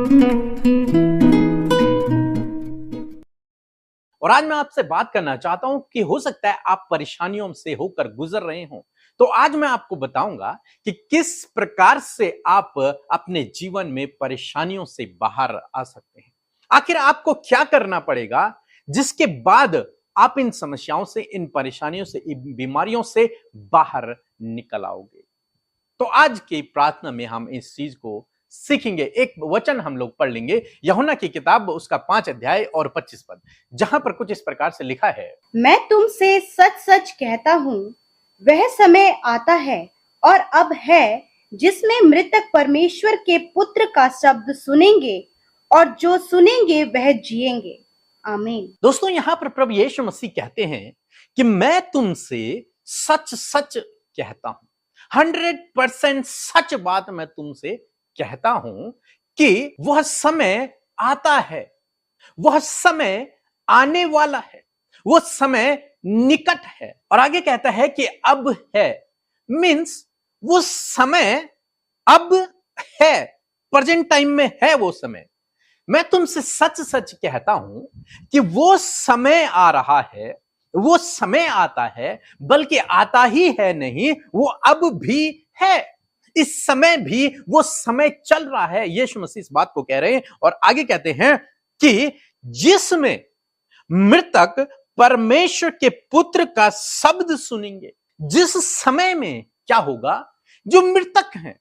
और आज मैं आपसे बात करना चाहता हूं कि हो सकता है आप परेशानियों से होकर गुजर रहे हो। तो आज मैं आपको बताऊंगा कि किस प्रकार से आप अपने जीवन में परेशानियों से बाहर आ सकते हैं। आखिर आपको क्या करना पड़ेगा जिसके बाद आप इन समस्याओं से, इन परेशानियों से, इन बीमारियों से बाहर निकल आओगे। तो आज की प्रार्थना में हम इस चीज को सीखेंगे। एक वचन हम लोग पढ़ लेंगे, यूहन्ना की किताब उसका 5 अध्याय और 25 पद, जहां पर कुछ इस प्रकार से लिखा है, मैं तुमसे सच सच कहता हूँ, वह समय आता है और अब है जिसमें मृतक परमेश्वर के पुत्र का शब्द सुनेंगे और जो सुनेंगे वह जिएंगे। आमीन। दोस्तों यहां पर प्रभु यीशु मसीह कहते हैं कि मैं तुमसे सच सच कहता हूं, 100% सच बात मैं तुमसे कहता हूं कि वह समय आता है, वह समय आने वाला है, वह समय निकट है। और आगे कहता है कि अब है, मीन्स वो समय अब है, प्रेजेंट टाइम में है वो समय। मैं तुमसे सच सच कहता हूं कि वो समय आ रहा है, वो समय आता है, बल्कि आता ही है नहीं, वो अब भी है। इस समय भी वो समय चल रहा है। यीशु मसीह इस बात को कह रहे हैं और आगे कहते हैं कि जिसमें मृतक परमेश्वर के पुत्र का शब्द सुनेंगे। जिस समय में क्या होगा, जो मृतक हैं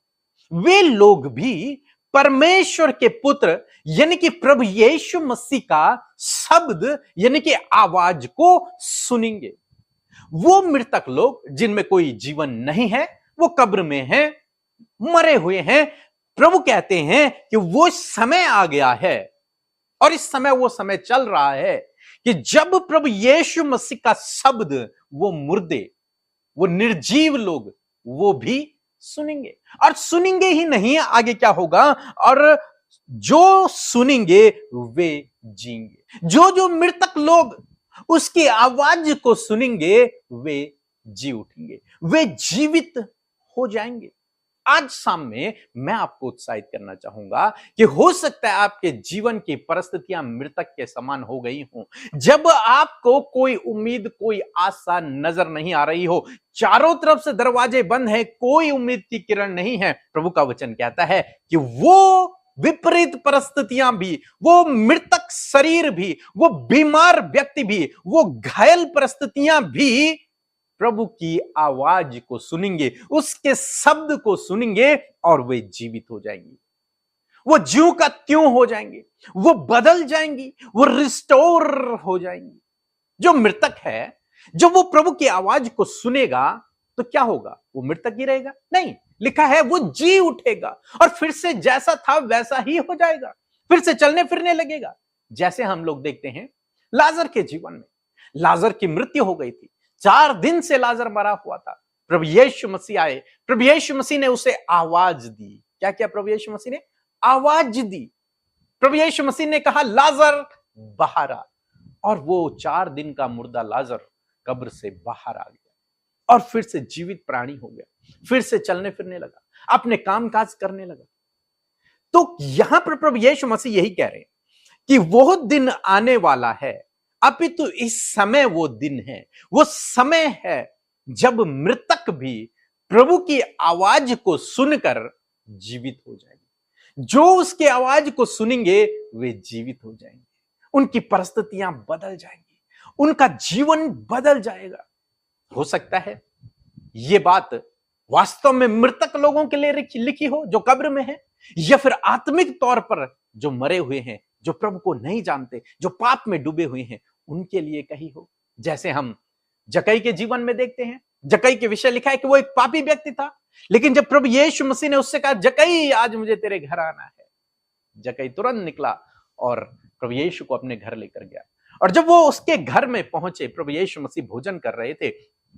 वे लोग भी परमेश्वर के पुत्र यानी कि प्रभु यीशु मसीह का शब्द यानी कि आवाज को सुनेंगे। वो मृतक लोग जिनमें कोई जीवन नहीं है, वो कब्र में हैं, मरे हुए हैं, प्रभु कहते हैं कि वो समय आ गया है और इस समय वो समय चल रहा है कि जब प्रभु यीशु मसीह का शब्द वो मुर्दे, वो निर्जीव लोग वो भी सुनेंगे। और सुनेंगे ही नहीं, आगे क्या होगा, और जो सुनेंगे वे जीएंगे। जो जो मृतक लोग उसकी आवाज को सुनेंगे वे जी उठेंगे, वे जीवित हो जाएंगे। आज शाम में मैं आपको उत्साहित करना चाहूंगा कि हो सकता है आपके जीवन की परिस्थितियां मृतक के समान हो गई हों। जब आपको कोई उम्मीद, कोई आशा नजर नहीं आ रही हो, चारों तरफ से दरवाजे बंद हैं, कोई उम्मीद की किरण नहीं है, प्रभु का वचन कहता है कि वो विपरीत परिस्थितियां भी, वो मृतक शरीर भी, वो बीमार व्यक्ति भी, वो घायल परिस्थितियां भी प्रभु की आवाज को सुनेंगे, उसके शब्द को सुनेंगे और वे जीवित हो जाएंगे। वो ज्यों का त्यों हो जाएंगे, वो बदल जाएंगी, वो रिस्टोर हो जाएंगी। जो मृतक है, जब वो प्रभु की आवाज को सुनेगा तो क्या होगा, वो मृतक ही रहेगा? नहीं, लिखा है वो जी उठेगा और फिर से जैसा था वैसा ही हो जाएगा, फिर से चलने फिरने लगेगा। जैसे हम लोग देखते हैं लाजर के जीवन में, लाजर की मृत्यु हो गई थी, 4 दिन से लाजर मरा हुआ था। प्रभु यीशु मसीह आए, प्रभु यीशु मसीह ने उसे आवाज दी। क्या किया प्रभु यीशु मसीह ने? आवाज दी। प्रभु यीशु मसीह ने कहा लाजर बाहर आ, और वो 4 दिन का मुर्दा लाजर कब्र से बाहर आ गया और फिर से जीवित प्राणी हो गया, फिर से चलने फिरने लगा, अपने कामकाज करने लगा। तो यहां पर प्रभु यीशु मसीह यही कह रहे हैं कि वो दिन आने वाला है, अपितु इस समय वो दिन है, वो समय है जब मृतक भी प्रभु की आवाज को सुनकर जीवित हो जाएंगे। जो उसकी आवाज को सुनेंगे वे जीवित हो जाएंगे, उनकी परिस्थितियां बदल जाएंगी, उनका जीवन बदल जाएगा। हो सकता है यह बात वास्तव में मृतक लोगों के लिए लिखी हो जो कब्र में है, या फिर आत्मिक तौर पर जो मरे हुए हैं, जो प्रभु को नहीं जानते, जो पाप में डूबे हुए हैं, उनके लिए कही हो। जैसे हम जक्कई के जीवन में देखते हैं, जक्कई के विषय लिखा है कि वो एक पापी व्यक्ति था, लेकिन जब प्रभु यीशु मसीह ने उससे कहा जक्कई आज मुझे तेरे घर आना है, जक्कई तुरंत निकला और प्रभु यीशु को अपने घर लेकर गया। और जब वो उसके घर में पहुंचे, प्रभु यीशु मसीह भोजन कर रहे थे,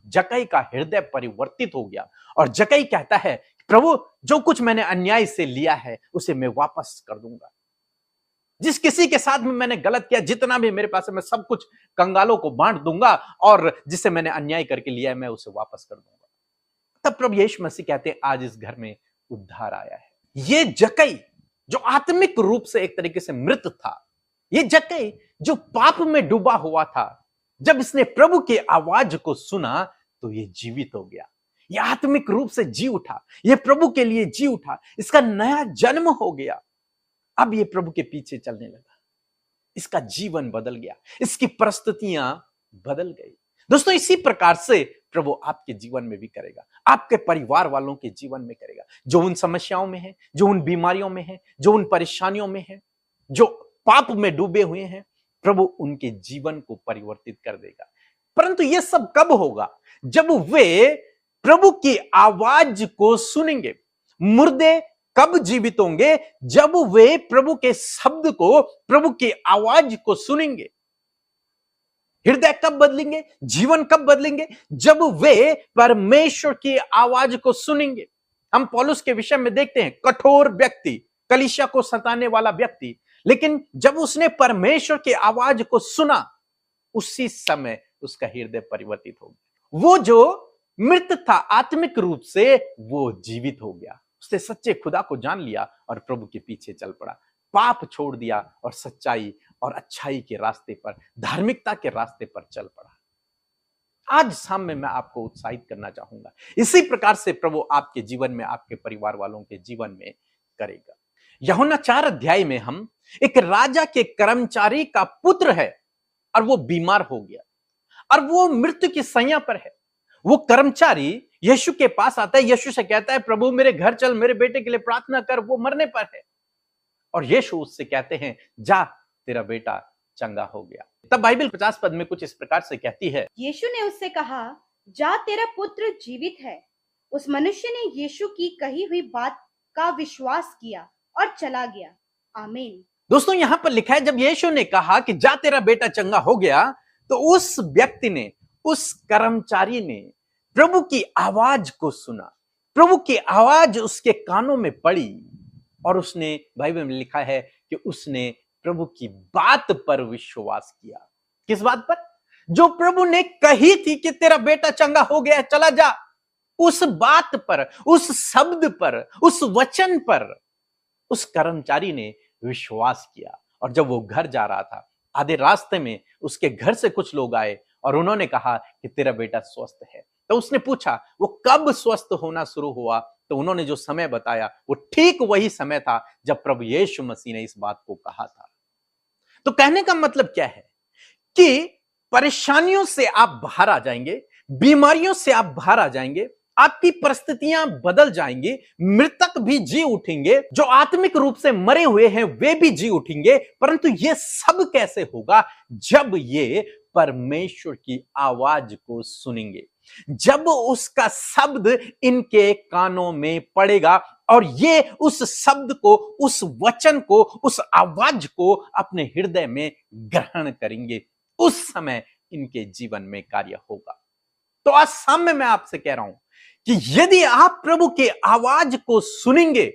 जक्कई का हृदय परिवर्तित हो गया और जक्कई कहता है प्रभु जो कुछ मैंने अन्याय से लिया है उसे मैं वापस कर दूंगा। जिस किसी के साथ में मैंने गलत किया, जितना भी मेरे पास है मैं सब कुछ कंगालों को बांट दूंगा और जिससे मैंने अन्याय करके लिया है मैं उसे वापस कर दूंगा। तब प्रभु यीशु मसीह कहते हैं आज इस घर में उद्धार आया है। ये जक्कई जो आत्मिक रूप से एक तरीके से मृत था, ये जक्कई जो पाप में डूबा हुआ था, जब इसने प्रभु की आवाज को सुना तो ये जीवित हो गया, ये आत्मिक रूप से जी उठा, ये प्रभु के लिए जी उठा, इसका नया जन्म हो गया। अब ये प्रभु के पीछे चलने लगा, इसका जीवन बदल गया, इसकी परिस्थितियां बदल गई। दोस्तों, इसी प्रकार से प्रभु आपके जीवन में भी करेगा, आपके परिवार वालों के जीवन में करेगा, जो उन समस्याओं में है, जो उन बीमारियों में है, जो उन परेशानियों में है, जो पाप में डूबे हुए हैं, प्रभु उनके जीवन को परिवर्तित कर देगा। परंतु यह सब कब होगा? जब वे प्रभु की आवाज को सुनेंगे। मुर्दे कब जीवित होंगे? जब वे प्रभु के शब्द को, प्रभु की आवाज को सुनेंगे। हृदय कब बदलेंगे, जीवन कब बदलेंगे? जब वे परमेश्वर की आवाज को सुनेंगे। हम पौलुस के विषय में देखते हैं, कठोर व्यक्ति, कलीसिया को सताने वाला व्यक्ति, लेकिन जब उसने परमेश्वर की आवाज को सुना, उसी समय उसका हृदय परिवर्तित हो गया। वो जो मृत था आत्मिक रूप से, वो जीवित हो गया। उसने सच्चे खुदा को जान लिया और प्रभु के पीछे चल पड़ा, पाप छोड़ दिया और सच्चाई और अच्छाई के रास्ते पर, धार्मिकता के रास्ते पर चल पड़ा। आज शाम में मैं आपको उत्साहित करना चाहूंगा, इसी प्रकार से प्रभु आपके जीवन में, आपके परिवार वालों के जीवन में करेगा। यूहन्ना 4 अध्याय में हम एक राजा के कर्मचारी का पुत्र है और वो बीमार हो गया और वो मृत्यु की सैया पर है। वो कर्मचारी यीशु के पास आता है, यीशु से कहता है, प्रभु मेरे घर चल, मेरे बेटे के लिए प्रार्थना कर, वो मरने पर है। और यीशु उससे कहते हैं, जा, तेरा बेटा चंगा हो गया। तब बाइबल 50 पद में कुछ इस प्रकार से कहती है, यीशु ने उससे कहा, जा, तेरा पुत्र जीवित है। उस मनुष्य ने यीशु की कही हुई बात का विश्वास किया और चला गया। आमीन। दोस्तों, यहां पर लिखा है, जब यीशु ने कहा कि जा, तेरा बेटा चंगा हो गया, तो उस व्यक्ति ने, उस कर्मचारी ने प्रभु की आवाज को सुना, प्रभु की आवाज उसके कानों में पड़ी और उसने, बाइबल में लिखा है कि उसने प्रभु की बात पर विश्वास किया। किस बात पर? जो प्रभु ने कही थी कि तेरा बेटा चंगा हो गया, चला जा, उस बात पर, उस शब्द पर, उस वचन पर उस कर्मचारी ने विश्वास किया। और जब वो घर जा रहा था, आधे रास्ते में उसके घर से कुछ लोग आए और उन्होंने कहा कि तेरा बेटा स्वस्थ है। तो उसने पूछा वो कब स्वस्थ होना शुरू हुआ, तो उन्होंने जो समय बताया वो ठीक वही समय था जब प्रभु यीशु मसीह ने इस बात को कहा था। तो कहने का मतलब क्या है कि परेशानियों से आप बाहर आ जाएंगे, बीमारियों से आप बाहर आ जाएंगे, आपकी परिस्थितियां बदल जाएंगी, मृतक भी जी उठेंगे, जो आत्मिक रूप से मरे हुए हैं वे भी जी उठेंगे। परंतु यह सब कैसे होगा? जब ये परमेश्वर की आवाज को सुनेंगे, जब उसका शब्द इनके कानों में पड़ेगा और ये उस शब्द को, उस वचन को, उस आवाज को अपने हृदय में ग्रहण करेंगे, उस समय इनके जीवन में कार्य होगा। तो आज शाम में मैं आपसे कह रहा हूं कि यदि आप प्रभु की आवाज को सुनेंगे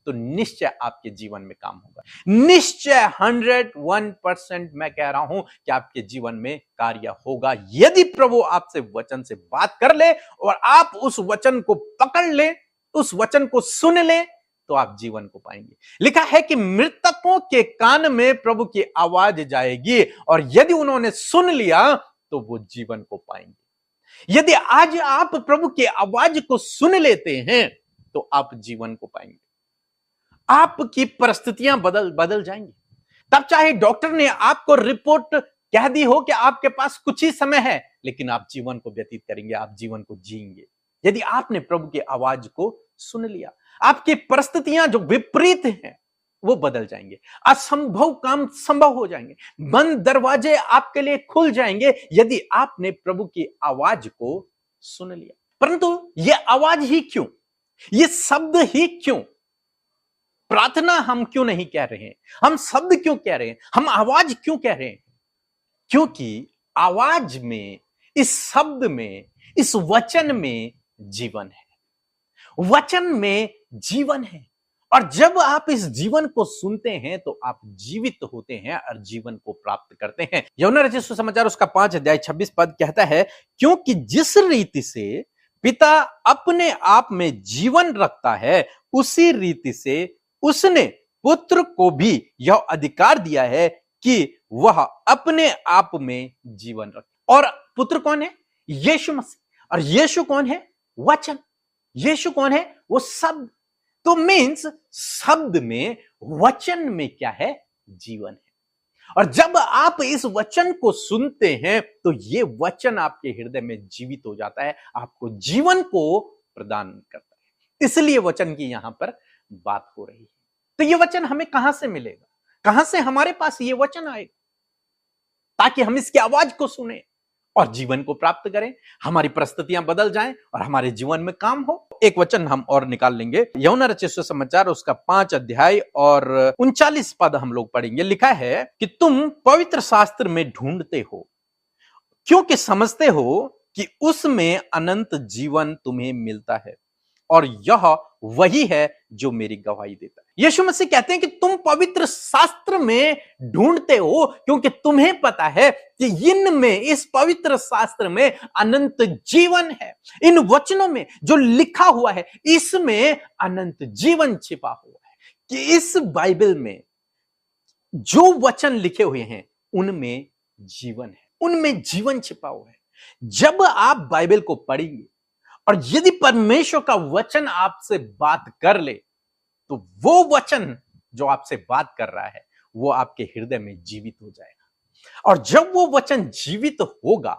तो निश्चय आपके जीवन में काम होगा। निश्चय 101% मैं कह रहा हूं कि आपके जीवन में कार्य होगा। यदि प्रभु आपसे वचन से बात कर ले और आप उस वचन को पकड़ ले, उस वचन को सुन ले, तो आप जीवन को पाएंगे। लिखा है कि मृतकों के कान में प्रभु की आवाज जाएगी और यदि उन्होंने सुन लिया तो वो जीवन को पाएंगे। यदि आज आप प्रभु की आवाज को सुन लेते हैं तो आप जीवन को पाएंगे। आपकी परिस्थितियां बदल जाएंगी। तब चाहे डॉक्टर ने आपको रिपोर्ट कह दी हो कि आपके पास कुछ ही समय है, लेकिन आप जीवन को व्यतीत करेंगे, आप जीवन को जिएंगे। यदि आपने प्रभु की आवाज को सुन लिया, आपकी परिस्थितियां जो विपरीत हैं वो बदल जाएंगे, असंभव काम संभव हो जाएंगे, बंद दरवाजे आपके लिए खुल जाएंगे यदि आपने प्रभु की आवाज को सुन लिया। परंतु यह आवाज ही क्यों, यह शब्द ही क्यों? प्रार्थना हम क्यों नहीं कह रहे हैं, हम शब्द क्यों कह रहे हैं, हम आवाज क्यों कह रहे हैं? क्योंकि आवाज में, इस शब्द में, इस वचन में जीवन है, वचन में जीवन है। और जब आप इस जीवन को सुनते हैं तो आप जीवित होते हैं और जीवन को प्राप्त करते हैं। यूहन्ना रचित सुसमाचार उसका 5 अध्याय 26 पद कहता है, क्योंकि जिस रीति से पिता अपने आप में जीवन रखता है, उसी रीति से उसने पुत्र को भी यह अधिकार दिया है कि वह अपने आप में जीवन रखे। और पुत्र कौन है? यीशु मसीह। और यीशु कौन है? वचन। यीशु कौन है? वो शब्द। तो मीन्स शब्द में, वचन में क्या है? जीवन है। और जब आप इस वचन को सुनते हैं तो ये वचन आपके हृदय में जीवित हो जाता है, आपको जीवन को प्रदान करता है। इसलिए वचन की यहां पर बात हो रही है। तो ये वचन हमें कहां से मिलेगा? कहां से हमारे पास ये वचन आएगा ताकि हम इसकी आवाज को सुने और जीवन को प्राप्त करें, हमारी परिस्थितियां बदल जाएं और हमारे जीवन में काम हो। एक वचन हम और निकाल लेंगे, यूहन्ना रचित सुसमाचार उसका 5 अध्याय और 39 पद हम लोग पढ़ेंगे। लिखा है कि तुम पवित्र शास्त्र में ढूंढते हो क्योंकि समझते हो कि उसमें अनंत जीवन तुम्हें मिलता है, और यह वही है जो मेरी गवाही देता है। यीशु मसीह कहते हैं कि तुम पवित्र शास्त्र में ढूंढते हो क्योंकि तुम्हें पता है कि इनमें, इस पवित्र शास्त्र में अनंत जीवन है। इन वचनों में जो लिखा हुआ है इसमें अनंत जीवन छिपा हुआ है। कि इस बाइबल में जो वचन लिखे हुए हैं उनमें जीवन है, उनमें जीवन छिपा हुआ है। जब आप बाइबल को पढ़ेंगे और यदि परमेश्वर का वचन आपसे बात कर ले तो वो वचन जो आपसे बात कर रहा है वो आपके हृदय में जीवित हो जाएगा। और जब वो वचन जीवित होगा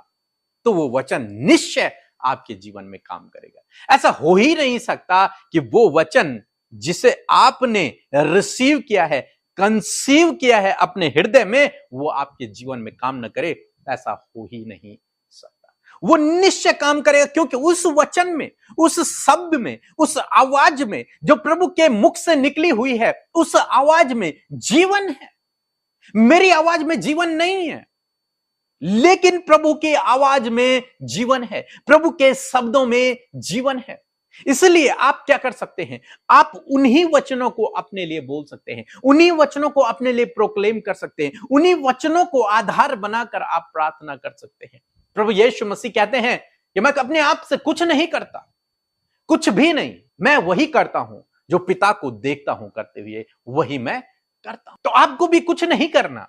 तो वो वचन निश्चय आपके जीवन में काम करेगा। ऐसा हो ही नहीं सकता कि वो वचन जिसे आपने रिसीव किया है, कंसीव किया है अपने हृदय में, वो आपके जीवन में काम न करे। ऐसा हो ही नहीं सकता। वो निश्चय काम करेगा क्योंकि उस वचन में, उस शब्द में, उस आवाज में जो प्रभु के मुख से निकली हुई है, उस आवाज में जीवन है। मेरी आवाज में जीवन नहीं है, लेकिन प्रभु की आवाज में जीवन है, प्रभु के शब्दों में जीवन है। इसलिए आप क्या कर सकते हैं? आप उन्हीं वचनों को अपने लिए बोल सकते हैं, उन्हीं वचनों को अपने लिए प्रोक्लेम कर सकते हैं, उन्हीं वचनों को आधार बनाकर आप प्रार्थना कर सकते हैं। प्रभु यीशु मसीह कहते हैं कि मैं अपने आप से कुछ नहीं करता, कुछ भी नहीं, मैं वही करता हूं जो पिता को देखता हूं करते हुए, वही मैं करता हूं। तो आपको भी कुछ नहीं करना,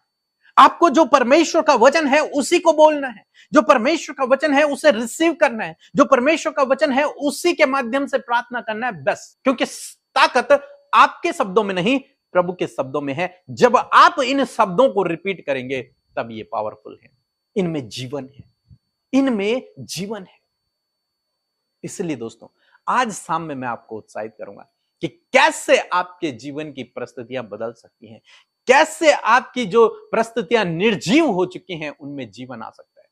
आपको जो परमेश्वर का वचन है उसी को बोलना है, जो परमेश्वर का वचन है उसे रिसीव करना है, जो परमेश्वर का वचन है उसी के माध्यम से प्रार्थना करना है, बस। क्योंकि ताकत आपके शब्दों में नहीं, प्रभु के शब्दों में है। जब आप इन शब्दों को रिपीट करेंगे तब ये पावरफुल है, इनमें जीवन है, इनमें जीवन है। इसलिए दोस्तों आज शाम में मैं आपको उत्साहित करूंगा कि कैसे आपके जीवन की परिस्थितियां बदल सकती हैं, कैसे आपकी जो परिस्थितियां निर्जीव हो चुकी हैं उनमें जीवन आ सकता है,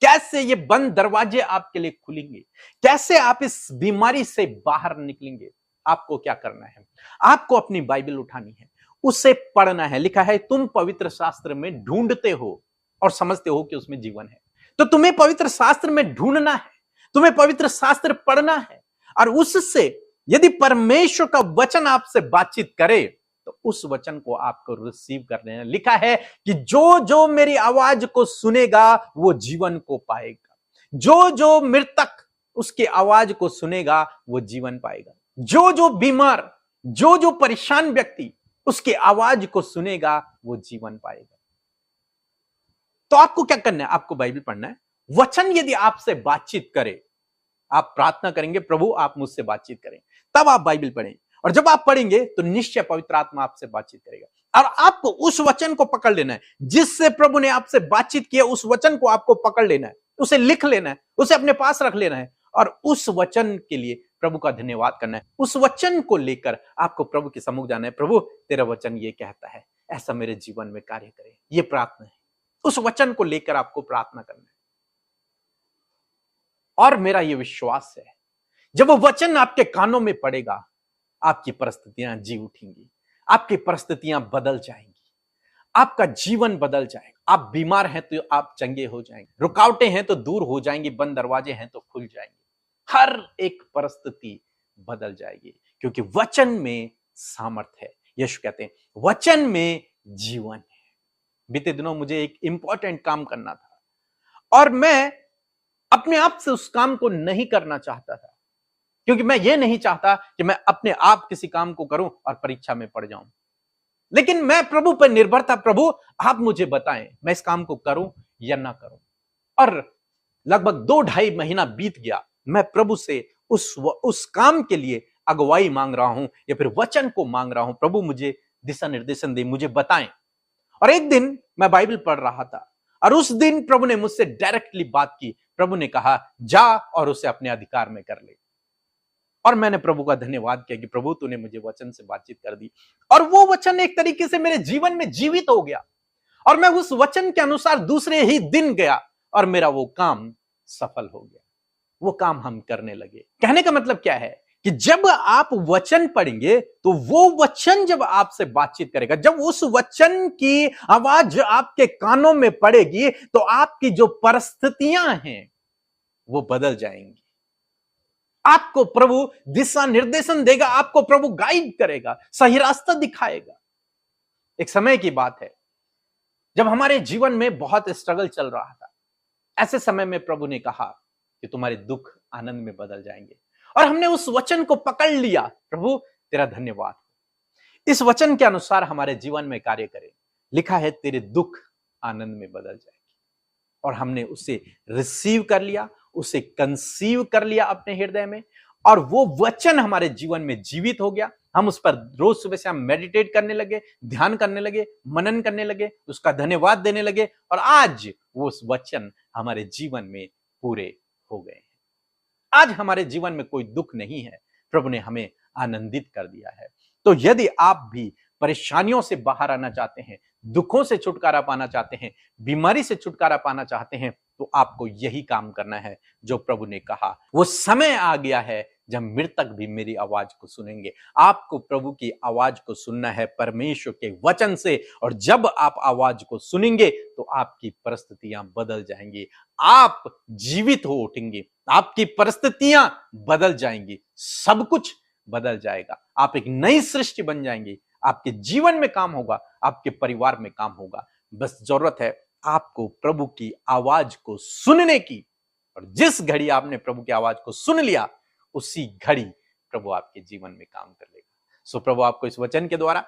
कैसे ये बंद दरवाजे आपके लिए खुलेंगे, कैसे आप इस बीमारी से बाहर निकलेंगे। आपको क्या करना है? आपको अपनी बाइबल उठानी है, उसे पढ़ना है। लिखा है तुम पवित्र शास्त्र में ढूंढते हो और समझते हो कि उसमें जीवन है। तो तुम्हें पवित्र शास्त्र में ढूंढना है, तुम्हें पवित्र शास्त्र पढ़ना है, और उससे यदि परमेश्वर का वचन आपसे बातचीत करे तो उस वचन को आपको रिसीव कर लेना। लिखा है कि जो जो मेरी आवाज को सुनेगा वो जीवन को पाएगा, जो जो मृतक उसकी आवाज को सुनेगा वो जीवन पाएगा, जो जो बीमार, जो जो परेशान व्यक्ति उसकी आवाज को सुनेगा वो जीवन पाएगा। तो आपको क्या करना है? आपको बाइबल पढ़ना है। वचन यदि आपसे बातचीत करे, आप प्रार्थना करेंगे प्रभु आप मुझसे बातचीत करें, तब आप बाइबल पढ़ें। और जब आप पढ़ेंगे तो निश्चय पवित्र आत्मा आपसे बातचीत करेगा। और आपको उस वचन को पकड़ लेना है जिससे प्रभु ने आपसे बातचीत किया, उस वचन को आपको पकड़ लेना है, उसे लिख लेना है, उसे अपने पास रख लेना है, और उस वचन के लिए प्रभु का धन्यवाद करना है। उस वचन को लेकर आपको प्रभु के सम्मुख जाना है। प्रभु तेरा वचन ये कहता है, ऐसा मेरे जीवन में कार्य करे। ये प्रार्थना है, उस वचन को लेकर आपको प्रार्थना करना है। और मेरा यह विश्वास है जब वो वचन आपके कानों में पड़ेगा आपकी परिस्थितियां जी उठेंगी, आपकी परिस्थितियां बदल जाएंगी, आपका जीवन बदल जाएगा। आप बीमार हैं तो आप चंगे हो जाएंगे, रुकावटें हैं तो दूर हो जाएंगी, बंद दरवाजे हैं तो खुल जाएंगे, हर एक परिस्थिति बदल जाएगी क्योंकि वचन में सामर्थ्य है। यीशु कहते हैं वचन में जीवन है। बीते दिनों मुझे एक इंपॉर्टेंट काम करना था और मैं अपने आप से उस काम को नहीं करना चाहता था, क्योंकि मैं ये नहीं चाहता कि मैं अपने आप किसी काम को करूं और परीक्षा में पड़ जाऊं। लेकिन मैं प्रभु पर निर्भर था, प्रभु आप मुझे बताएं मैं इस काम को करूं या ना करूं। और लगभग 2-2.5 महीना बीत गया, मैं प्रभु से उस काम के लिए अगुवाई मांग रहा हूं या फिर वचन को मांग रहा हूं, प्रभु मुझे दिशा निर्देशन दे, मुझे बताएं। और एक दिन मैं बाइबल पढ़ रहा था और उस दिन प्रभु ने मुझसे डायरेक्टली बात की। प्रभु ने कहा जा और उसे अपने अधिकार में कर ले। और मैंने प्रभु का धन्यवाद किया कि प्रभु तूने मुझे वचन से बातचीत कर दी, और वो वचन एक तरीके से मेरे जीवन में जीवित हो गया और मैं उस वचन के अनुसार दूसरे ही दिन गया और मेरा वो काम सफल हो गया। वो काम हम करने लगे। कहने का मतलब क्या है कि जब आप वचन पढ़ेंगे तो वो वचन जब आपसे बातचीत करेगा, जब उस वचन की आवाज आपके कानों में पड़ेगी तो आपकी जो परिस्थितियां हैं वो बदल जाएंगी। आपको प्रभु दिशा निर्देशन देगा, आपको प्रभु गाइड करेगा, सही रास्ता दिखाएगा। एक समय की बात है जब हमारे जीवन में बहुत स्ट्रगल चल रहा था। ऐसे समय में प्रभु ने कहा कि तुम्हारे दुख आनंद में बदल जाएंगे, और हमने उस वचन को पकड़ लिया। प्रभु तेरा धन्यवाद, इस वचन के अनुसार हमारे जीवन में कार्य करें। लिखा है तेरे दुख आनंद में बदल जाएंगे, और हमने उसे रिसीव कर लिया, उसे कंसीव कर लिया अपने हृदय में, और वो वचन हमारे जीवन में जीवित हो गया। हम उस पर रोज सुबह से हम मेडिटेट करने लगे, ध्यान करने लगे, मनन करने लगे, उसका धन्यवाद देने लगे, और आज वो उस वचन हमारे जीवन में पूरे हो गए हैं। आज हमारे जीवन में कोई दुख नहीं है, प्रभु ने हमें आनंदित कर दिया है। तो यदि आप भी परेशानियों से बाहर आना चाहते हैं, दुखों से छुटकारा पाना चाहते हैं, बीमारी से छुटकारा पाना चाहते हैं, तो आपको यही काम करना है जो प्रभु ने कहा। वो समय आ गया है जब मृतक भी मेरी आवाज को सुनेंगे। आपको प्रभु की आवाज को सुनना है परमेश्वर के वचन से, और जब आप आवाज को सुनेंगे तो आपकी परिस्थितियां बदल जाएंगी, आप जीवित हो उठेंगे, आपकी परिस्थितियां बदल जाएंगी, सब कुछ बदल जाएगा, आप एक नई सृष्टि बन जाएंगे। आपके जीवन में काम होगा, आपके परिवार में काम होगा। बस जरूरत है आपको प्रभु की आवाज को सुनने की, और जिस घड़ी आपने प्रभु की आवाज को सुन लिया उसी घड़ी प्रभु आपके जीवन में काम कर लेगा। सो प्रभु आपको इस वचन के द्वारा